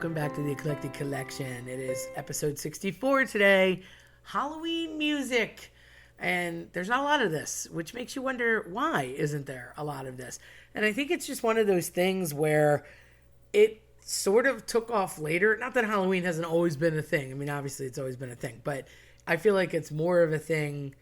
welcome back to the Eclectic Collection. It is episode 64 today, Halloween music. And there's not a lot of this, which makes you wonder, why isn't there a lot of this? And I think it's just one of those things where it sort of took off later. Not that Halloween hasn't always been a thing. I mean, obviously it's always been a thing, but I feel like it's more of a thing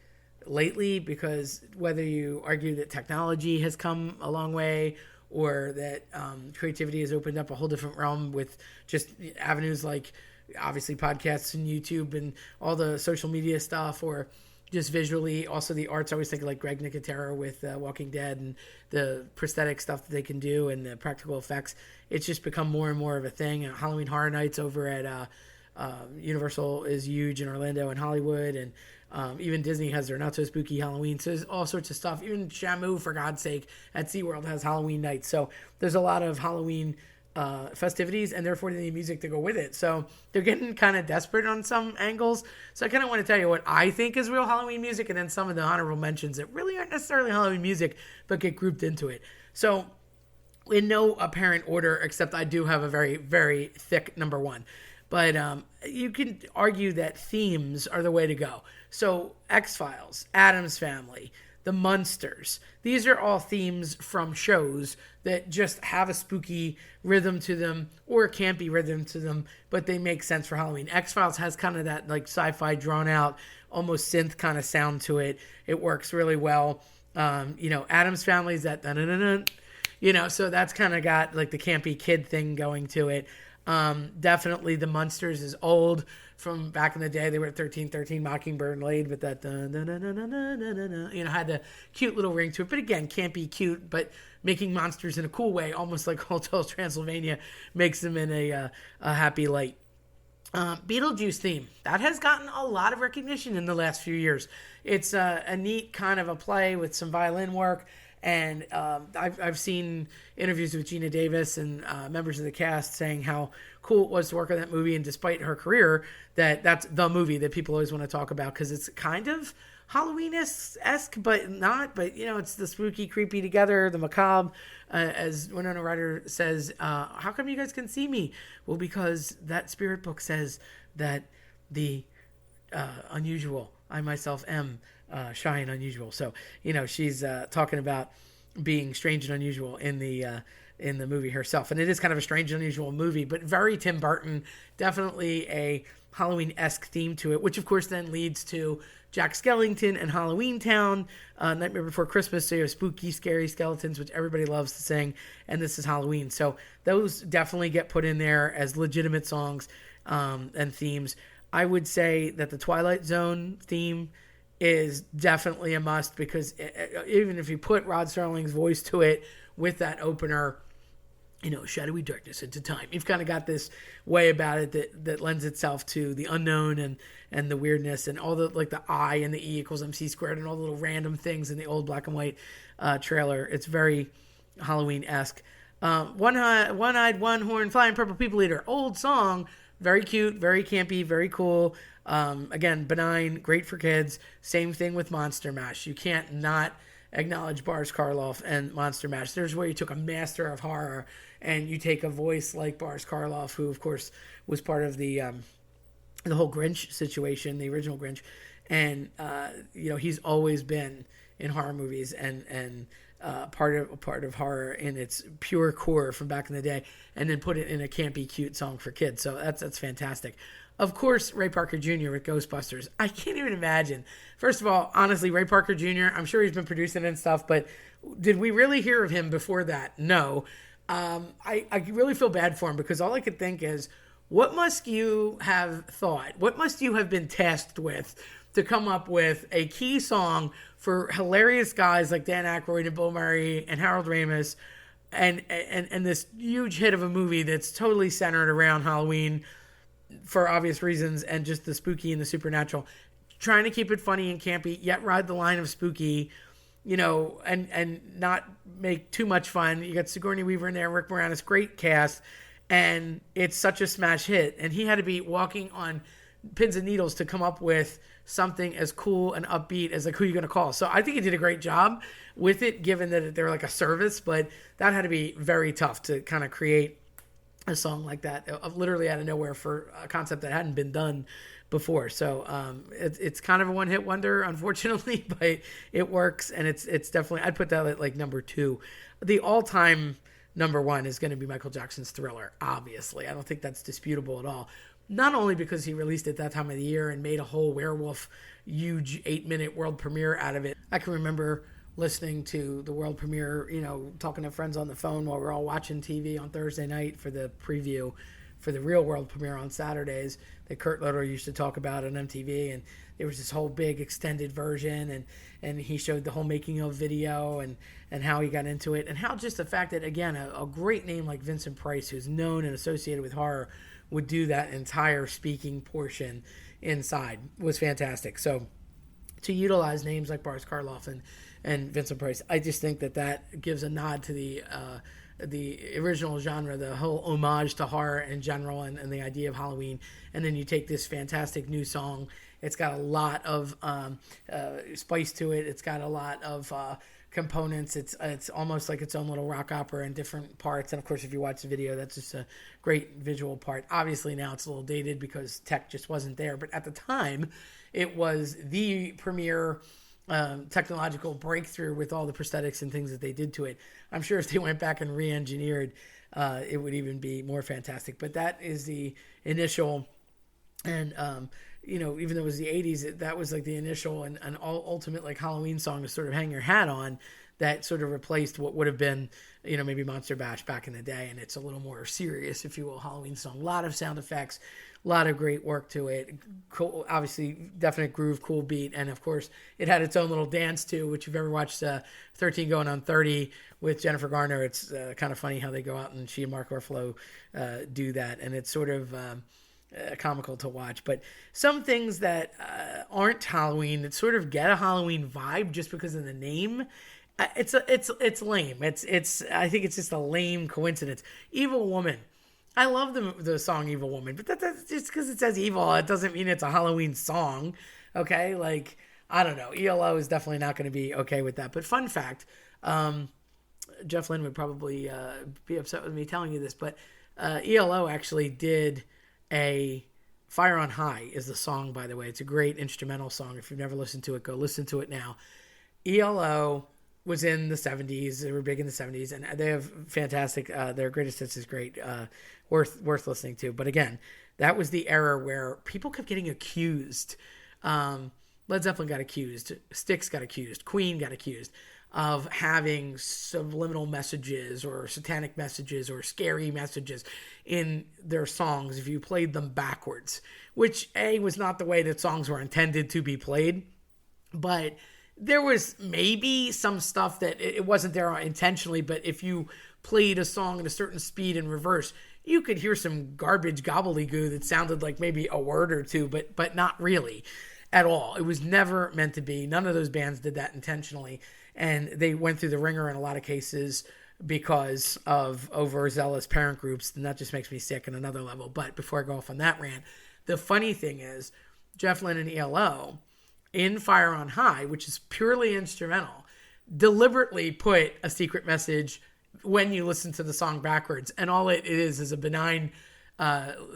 lately because whether you argue that technology has come a long way or that creativity has opened up a whole different realm with just avenues like obviously podcasts and YouTube and all the social media stuff, or just visually, also the arts. I always think of like Greg Nicotero with Walking Dead and the prosthetic stuff that they can do and the practical effects. It's just become more and more of a thing. And Halloween Horror Nights over at Universal is huge in Orlando and Hollywood, and even Disney has their Not So Spooky Halloween. So there's all sorts of stuff. Even Shamu, for God's sake, at SeaWorld has Halloween nights. So there's a lot of Halloween festivities, and therefore they need music to go with it. So they're getting kind of desperate on some angles. So I kind of want to tell you what I think is real Halloween music, and then some of the honorable mentions that really aren't necessarily Halloween music, but get grouped into it. So in no apparent order, except I do have a very, very thick number one. But you can argue that themes are the way to go. So X-Files, Addams Family, The Munsters. These are all themes from shows that just have a spooky rhythm to them or a campy rhythm to them, but they make sense for Halloween. X-Files has kind of that like sci-fi drawn out, almost synth kind of sound to it. It works really well. Addams Family is that dun-dun-dun-dun, so that's kind of got like the campy kid thing going to it. Definitely The Munsters is old from back in the day. They were at 1313 Mockingbird Laid with that had the cute little ring to it, but again, campy, cute, but making monsters in a cool way, almost like Hotel Transylvania makes them in a happy light. Beetlejuice theme that has gotten a lot of recognition in the last few years. It's a neat kind of a play with some violin work. And I've seen interviews with Gina Davis and members of the cast saying how cool it was to work on that movie. And despite her career, that's the movie that people always want to talk about because it's kind of Halloween-esque, but not. But, it's the spooky, creepy together, the macabre. As Winona Ryder says, how come you guys can see me? Well, because that spirit book says that the unusual, I myself am shy and unusual. So, she's talking about being strange and unusual in the movie herself. And it is kind of a strange and unusual movie, but very Tim Burton, definitely a Halloween-esque theme to it, which of course then leads to Jack Skellington and Halloween Town, Nightmare Before Christmas. So you have spooky, scary skeletons, which everybody loves to sing. And this is Halloween. So those definitely get put in there as legitimate songs and themes. I would say that the Twilight Zone theme is definitely a must because even if you put Rod Serling's voice to it with that opener, shadowy darkness into time, you've kind of got this way about it that lends itself to the unknown and the weirdness and all the like the I and the E equals MC squared and all the little random things in the old black and white trailer. It's very Halloween-esque. One-eyed, one-horn, flying purple people eater, old song. Very cute, very campy, very cool. Again, benign, great for kids. Same thing with Monster Mash. You can't not acknowledge Boris Karloff and Monster Mash. There's where you took a master of horror and you take a voice like Boris Karloff, who of course was part of the whole Grinch situation, the original Grinch, and he's always been in horror movies and part of horror in its pure core from back in the day, and then put it in a campy, cute song for kids. So that's fantastic. Of course, Ray Parker Jr. with Ghostbusters. I can't even imagine. First of all, honestly, Ray Parker Jr., I'm sure he's been producing and stuff, but did we really hear of him before that? No. I really feel bad for him because all I could think is, what must you have thought? What must you have been tasked with to come up with a key song for hilarious guys like Dan Aykroyd and Bill Murray and Harold Ramis and this huge hit of a movie that's totally centered around Halloween for obvious reasons and just the spooky and the supernatural, trying to keep it funny and campy, yet ride the line of spooky, and not make too much fun. You got Sigourney Weaver in there, Rick Moranis, great cast, and it's such a smash hit. And he had to be walking on pins and needles to come up with something as cool and upbeat as like Who You Gonna Call. So I think he did a great job with it, given that they're like a service, but that had to be very tough to kind of create a song like that, literally out of nowhere for a concept that hadn't been done before. So it's kind of a one hit wonder, unfortunately, but it works, and it's definitely, I'd put that at like number 2. The all time number 1 is going to be Michael Jackson's Thriller. Obviously, I don't think that's disputable at all. Not only because he released it that time of the year and made a whole werewolf huge 8-minute world premiere out of it. I can remember listening to the world premiere, talking to friends on the phone while we're all watching TV on Thursday night for the preview for the real world premiere on Saturdays that Kurt Loder used to talk about on MTV. And there was this whole big extended version, and he showed the whole making of video and how he got into it, and how just the fact that, again, a great name like Vincent Price, who's known and associated with horror, would do that entire speaking portion inside was fantastic. So to utilize names like Boris Karloff and Vincent Price, I just think that gives a nod to the original genre, the whole homage to horror in general, and the idea of Halloween. And then you take this fantastic new song. It's got a lot of spice to it. It's got a lot of components. It's almost like its own little rock opera in different parts. And of course, if you watch the video, that's just a great visual part. Obviously now it's a little dated because tech just wasn't there, but at the time it was the premier technological breakthrough with all the prosthetics and things that they did to it. I'm sure if they went back and re-engineered, it would even be more fantastic. But that is the initial, and even though it was the 80s, that was like the initial and ultimate like Halloween song to sort of hang your hat on, that sort of replaced what would have been, maybe Monster Bash back in the day. And it's a little more serious, if you will, Halloween song. A lot of sound effects, a lot of great work to it. Cool, obviously, definite groove, cool beat. And of course, it had its own little dance too, which if you've ever watched 13 Going on 30 with Jennifer Garner, it's kind of funny how they go out and she and Mark Ruffalo do that. And it's sort of comical to watch. But some things that aren't Halloween, that sort of get a Halloween vibe just because of the name, it's lame. I think it's just a lame coincidence. Evil Woman. I love the song Evil Woman, but that's just because it says evil, it doesn't mean it's a Halloween song. Okay? Like, I don't know. ELO is definitely not going to be okay with that. But fun fact, Jeff Lynne would probably be upset with me telling you this, but ELO actually did a Fire on High is the song, by the way. It's a great instrumental song. If you've never listened to it, go listen to it now. ELO was in the 70s. They were big in the 70s, and they have fantastic, their greatest hits is great, worth listening to. But again, that was the era where people kept getting accused. Led Zeppelin got accused. Styx got accused. Queen got accused of having subliminal messages or satanic messages or scary messages in their songs if you played them backwards, which was not the way that songs were intended to be played. But there was maybe some stuff that it wasn't there intentionally, but if you played a song at a certain speed in reverse, you could hear some garbage gobbledygook that sounded like maybe a word or two, but not really at all. It was never meant to be. None of those bands did that intentionally. And they went through the ringer in a lot of cases because of overzealous parent groups. And that just makes me sick on another level. But before I go off on that rant, the funny thing is Jeff Lynne and ELO in Fire on High, which is purely instrumental, deliberately put a secret message when you listen to the song backwards. And all it is a benign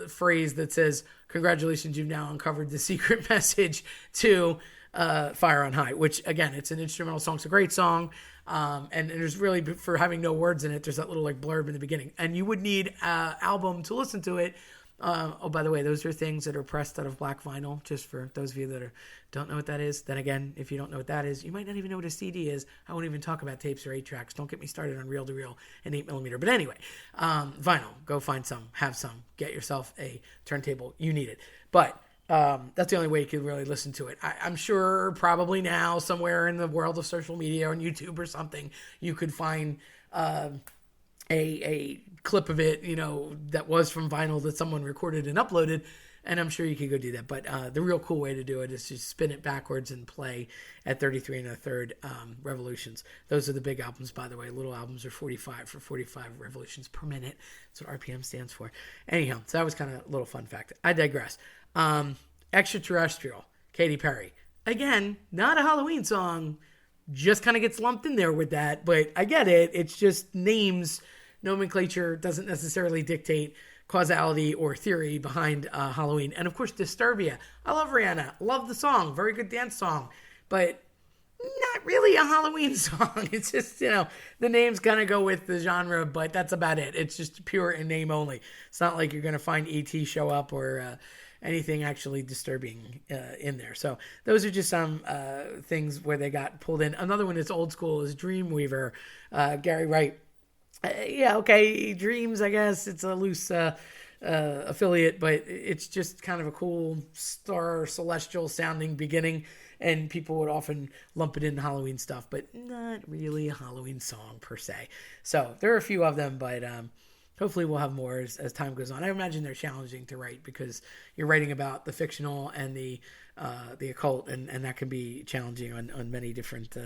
phrase that says, "Congratulations, you've now uncovered the secret message to Fire on High," which, again, it's an instrumental song. It's a great song. And there's really, for having no words in it, there's that little like blurb in the beginning. And you would need an album to listen to it. By the way, those are things that are pressed out of black vinyl, just for those of you that don't know what that is. Then again, if you don't know what that is, you might not even know what a CD is. I won't even talk about tapes or 8-tracks. Don't get me started on reel-to-reel and 8mm. But anyway, vinyl, go find some, have some, get yourself a turntable. You need it. But that's the only way you can really listen to it. I'm sure probably now somewhere in the world of social media or on YouTube or something, you could find a clip of it, that was from vinyl that someone recorded and uploaded, and I'm sure you could go do that. But the real cool way to do it is to spin it backwards and play at 33 1/3 revolutions. Those are the big albums, by the way. Little albums are 45 revolutions per minute. That's what RPM stands for. Anyhow, so that was kind of a little fun fact. I digress. Extraterrestrial, Katy Perry. Again, not a Halloween song, just kind of gets lumped in there with that, but I get it. It's just names. Nomenclature doesn't necessarily dictate causality or theory behind Halloween. And of course, Disturbia. I love Rihanna. Love the song. Very good dance song. But not really a Halloween song. It's just, the name's going to go with the genre, but that's about it. It's just pure in name only. It's not like you're going to find E.T. show up or anything actually disturbing in there. So those are just some things where they got pulled in. Another one that's old school is Dreamweaver, Gary Wright. Dreams, I guess. It's a loose affiliate, but it's just kind of a cool star celestial sounding beginning, and people would often lump it in Halloween stuff, but not really a Halloween song per se. So there are a few of them, but hopefully we'll have more as time goes on. I imagine they're challenging to write because you're writing about the fictional and the occult, and that can be challenging on many different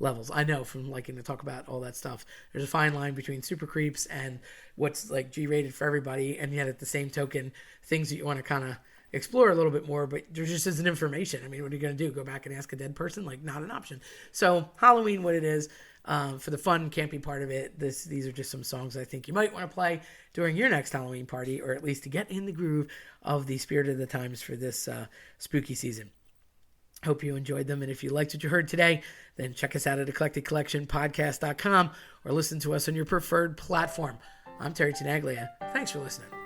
levels. I know from liking to talk about all that stuff. There's a fine line between super creeps and what's like G-rated for everybody, and yet at the same token, things that you want to kind of explore a little bit more, but there just isn't information. I mean, what are you going to do? Go back and ask a dead person? Like, not an option. So Halloween, what it is, for the fun, campy part of it, these are just some songs I think you might want to play during your next Halloween party, or at least to get in the groove of the spirit of the times for this spooky season. Hope you enjoyed them, and if you liked what you heard today, then check us out at eclecticcollectionpodcast.com or listen to us on your preferred platform. I'm Terry Tenaglia. Thanks for listening.